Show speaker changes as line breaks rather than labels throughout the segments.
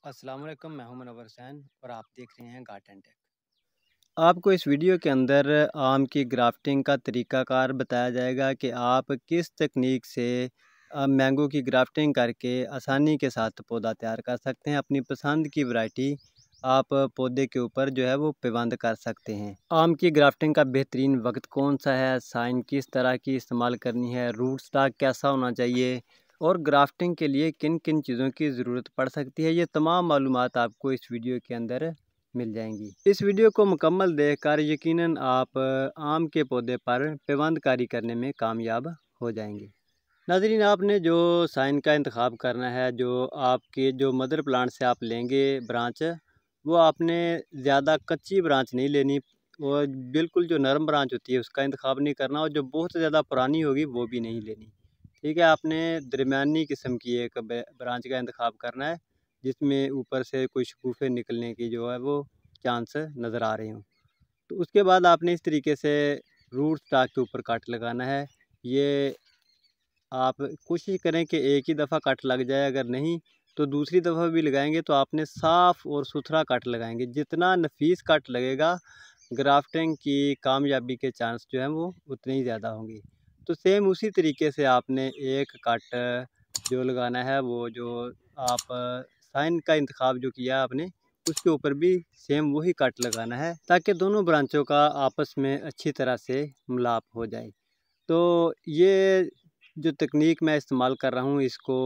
अस्सलाम वालेकुम, मैं हूं मुनव्वर हुसैन और आप देख रहे हैं गार्डन टेक। आपको इस वीडियो के अंदर आम की ग्राफ्टिंग का तरीक़ाकार बताया जाएगा कि आप किस तकनीक से मैंगो की ग्राफ्टिंग करके आसानी के साथ पौधा तैयार कर सकते हैं। अपनी पसंद की वैरायटी आप पौधे के ऊपर जो है वो पिबंद कर सकते हैं। आम की ग्राफ्टिंग का बेहतरीन वक्त कौन सा है, साइन किस तरह की इस्तेमाल करनी है, रूट स्टॉक कैसा होना चाहिए और ग्राफ्टिंग के लिए किन किन चीज़ों की ज़रूरत पड़ सकती है, ये तमाम मालूमात आपको इस वीडियो के अंदर मिल जाएंगी। इस वीडियो को मुकम्मल देखकर यकीनन आप आम के पौधे पर पिबंदकारी करने में कामयाब हो जाएंगे। नाज़रीन, आपने जो साइन का इंतखाब करना है, जो आपके जो मदर प्लांट से आप लेंगे ब्रांच, वो आपने ज़्यादा कच्ची ब्रांच नहीं लेनी और बिल्कुल जो नरम ब्रांच होती है उसका इंतखाब नहीं करना और जो बहुत ज़्यादा पुरानी होगी वो भी नहीं लेनी। ठीक है, आपने दरमियानी किस्म की एक ब्रांच का इंतखाब करना है जिसमें ऊपर से कुछ शगुफ़े निकलने की जो है वो चांस नज़र आ रहे हों। तो उसके बाद आपने इस तरीके से रूट स्टॉक के ऊपर कट लगाना है। ये आप कोशिश करें कि एक ही दफ़ा कट लग जाए, अगर नहीं तो दूसरी दफ़ा भी लगाएंगे तो आपने साफ़ और सुथरा कट लगाएंगे। जितना नफीस कट लगेगा, ग्राफ्टिंग की कामयाबी के चांस जो हैं वो उतने ही ज़्यादा होंगे। तो सेम उसी तरीके से आपने एक कट जो लगाना है, वो जो आप साइन का इंतखाब जो किया आपने, उसके ऊपर भी सेम वही कट लगाना है ताकि दोनों ब्रांचों का आपस में अच्छी तरह से मिलाप हो जाए। तो ये जो तकनीक मैं इस्तेमाल कर रहा हूँ इसको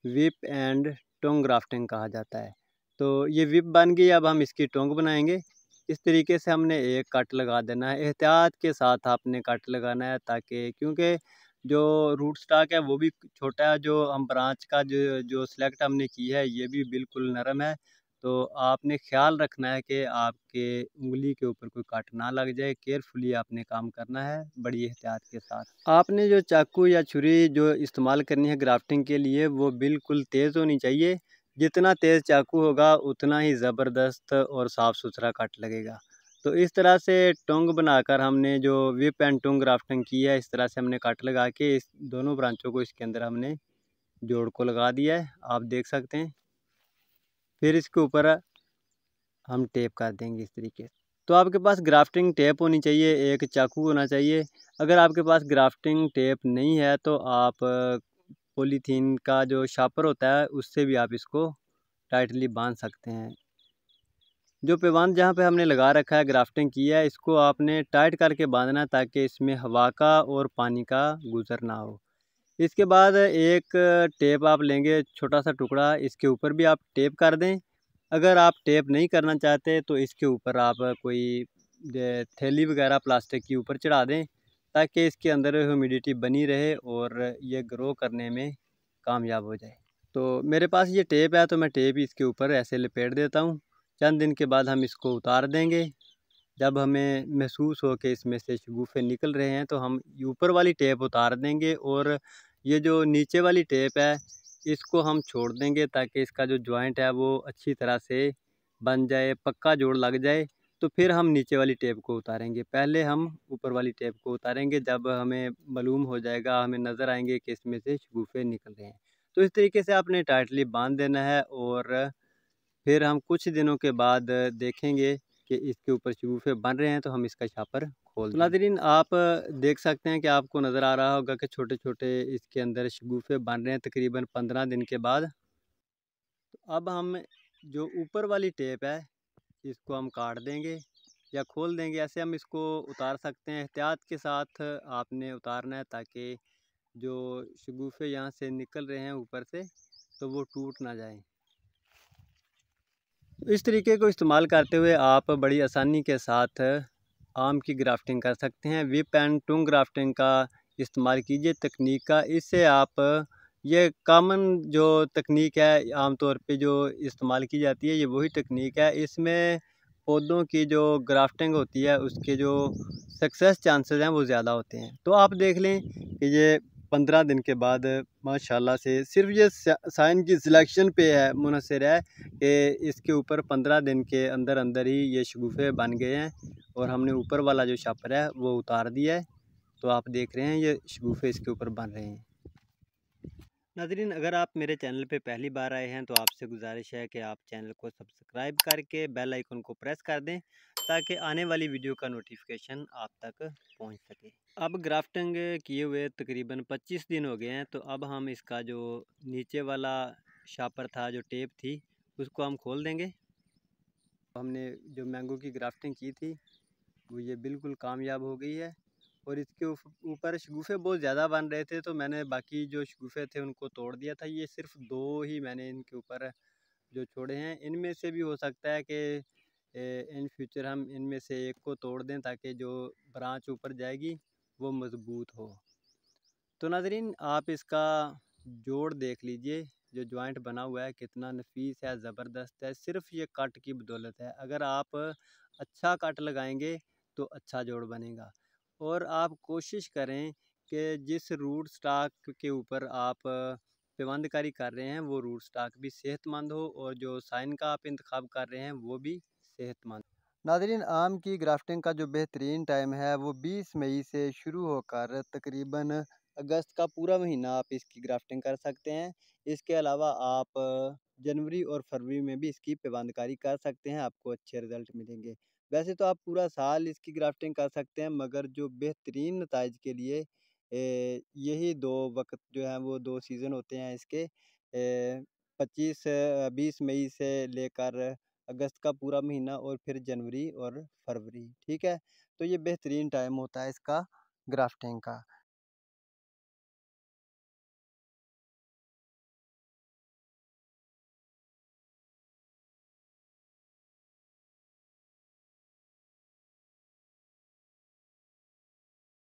विप एंड टोंग ग्राफ्टिंग कहा जाता है। तो ये विप बन गई, अब हम इसकी टोंग बनाएंगे। इस तरीके से हमने एक कट लगा देना है, एहतियात के साथ आपने कट लगाना है ताकि, क्योंकि जो रूट स्टॉक है वो भी छोटा है, जो हम ब्रांच का जो जो सिलेक्ट हमने की है ये भी बिल्कुल नरम है। तो आपने ख्याल रखना है कि आपके उंगली के ऊपर कोई कट ना लग जाए। केयरफुली आपने काम करना है, बड़ी एहतियात के साथ। आपने जो चाकू या छुरी जो इस्तेमाल करनी है ग्राफ्टिंग के लिए वो बिल्कुल तेज़ होनी चाहिए। जितना तेज़ चाकू होगा उतना ही ज़बरदस्त और साफ़ सुथरा कट लगेगा। तो इस तरह से टोंग बनाकर हमने जो विप एंड टोंग ग्राफ्टिंग की है, इस तरह से हमने कट लगा के इस दोनों ब्रांचों को इसके अंदर हमने जोड़ को लगा दिया है, आप देख सकते हैं। फिर इसके ऊपर हम टेप कर देंगे इस तरीके से। तो आपके पास ग्राफ्टिंग टेप होनी चाहिए, एक चाकू होना चाहिए। अगर आपके पास ग्राफ्टिंग टेप नहीं है तो आप पॉलीथीन का जो शापर होता है उससे भी आप इसको टाइटली बांध सकते हैं। जो पैबंद जहाँ पे हमने लगा रखा है, ग्राफ्टिंग की है, इसको आपने टाइट करके बांधना ताकि इसमें हवा का और पानी का गुजर ना हो। इसके बाद एक टेप आप लेंगे, छोटा सा टुकड़ा, इसके ऊपर भी आप टेप कर दें। अगर आप टेप नहीं करना चाहते तो इसके ऊपर आप कोई थैली वगैरह प्लास्टिक की ऊपर चढ़ा दें ताकि इसके अंदर ह्यूमिडिटी बनी रहे और ये ग्रो करने में कामयाब हो जाए। तो मेरे पास ये टेप है तो मैं टेप इसके ऊपर ऐसे लपेट देता हूँ। चंद दिन के बाद हम इसको उतार देंगे। जब हमें महसूस हो कि इसमें से शगुफ़े निकल रहे हैं तो हम ऊपर वाली टेप उतार देंगे और ये जो नीचे वाली टेप है इसको हम छोड़ देंगे ताकि इसका जो जॉइंट है वो अच्छी तरह से बन जाए, पक्का जोड़ लग जाए। तो फिर हम नीचे वाली टेप को उतारेंगे। पहले हम ऊपर वाली टेप को उतारेंगे, जब हमें मालूम हो जाएगा, हमें नज़र आएंगे कि इसमें से शगुफ़े निकल रहे हैं। तो इस तरीके से आपने टाइटली बांध देना है और फिर हम कुछ दिनों के बाद देखेंगे कि इसके ऊपर शगुफ़े बन रहे हैं तो हम इसका शापर खोल देंगे। नाज़रीन, आप देख सकते हैं कि आपको नज़र आ रहा होगा कि छोटे छोटे इसके अंदर शगुफ़े बन रहे हैं तकरीबन 15 दिन के बाद। तो अब हम जो ऊपर वाली टेप है इसको हम काट देंगे या खोल देंगे, ऐसे हम इसको उतार सकते हैं। एहतियात के साथ आपने उतारना है ताकि जो शगुफ़े यहाँ से निकल रहे हैं ऊपर से तो वो टूट ना जाए। इस तरीके को इस्तेमाल करते हुए आप बड़ी आसानी के साथ आम की ग्राफ्टिंग कर सकते हैं। विप एंड टोंग ग्राफ्टिंग का इस्तेमाल कीजिए तकनीक का। इससे आप ये कॉमन जो तकनीक है आमतौर पे जो इस्तेमाल की जाती है, ये वही तकनीक है। इसमें पौधों की जो ग्राफ्टिंग होती है उसके जो सक्सेस चांसेस हैं वो ज़्यादा होते हैं। तो आप देख लें कि ये 15 दिन के बाद माशाल्लाह से सिर्फ ये साइन की सिलेक्शन पे है मुनहसर है कि इसके ऊपर 15 दिन के अंदर अंदर ही ये शगुफ़े बन गए हैं और हमने ऊपर वाला जो शापर है वो उतार दिया है। तो आप देख रहे हैं ये शगुफ़े इसके ऊपर बन रहे हैं। नाज़रीन, अगर आप मेरे चैनल पे पहली बार आए हैं तो आपसे गुजारिश है कि आप चैनल को सब्सक्राइब करके बेल आइकन को प्रेस कर दें ताकि आने वाली वीडियो का नोटिफिकेशन आप तक पहुंच सके। अब ग्राफ्टिंग किए हुए तकरीबन 25 दिन हो गए हैं, तो अब हम इसका जो नीचे वाला शापर था, जो टेप थी, उसको हम खोल देंगे। हमने जो मैंगो की ग्राफ्टिंग की थी वो ये बिल्कुल कामयाब हो गई है और इसके ऊपर शगुफ़े बहुत ज़्यादा बन रहे थे, तो मैंने बाकी जो शगुफ़े थे उनको तोड़ दिया था। ये सिर्फ 2 ही मैंने इनके ऊपर जो छोड़े हैं। इनमें से भी हो सकता है कि इन फ्यूचर हम इनमें से एक को तोड़ दें ताकि जो ब्रांच ऊपर जाएगी वो मज़बूत हो। तो नाज़रीन, आप इसका जोड़ देख लीजिए, जो जॉइंट बना हुआ है कितना नफीस है, ज़बरदस्त है। सिर्फ ये कट की बदौलत है। अगर आप अच्छा कट लगाएंगे तो अच्छा जोड़ बनेगा। और आप कोशिश करें कि जिस रूट स्टॉक के ऊपर आप पेवंदकारी कर रहे हैं वो रूट स्टॉक भी सेहतमंद हो और जो साइन का आप इंतखाब कर रहे हैं वो भी सेहतमंद। नाज़रीन, आम की ग्राफ्टिंग का जो बेहतरीन टाइम है वो 20 मई से शुरू होकर तकरीबन अगस्त का पूरा महीना आप इसकी ग्राफ्टिंग कर सकते हैं। इसके अलावा आप जनवरी और फरवरी में भी इसकी पेवंदकारी कर सकते हैं, आपको अच्छे रिज़ल्ट मिलेंगे। वैसे तो आप पूरा साल इसकी ग्राफ्टिंग कर सकते हैं, मगर जो बेहतरीन नताइज के लिए यही 2 वक़्त जो हैं वो 2 सीज़न होते हैं इसके, 20 मई से लेकर अगस्त का पूरा महीना और फिर जनवरी और फरवरी, ठीक है? तो ये बेहतरीन टाइम होता है इसका ग्राफ्टिंग का।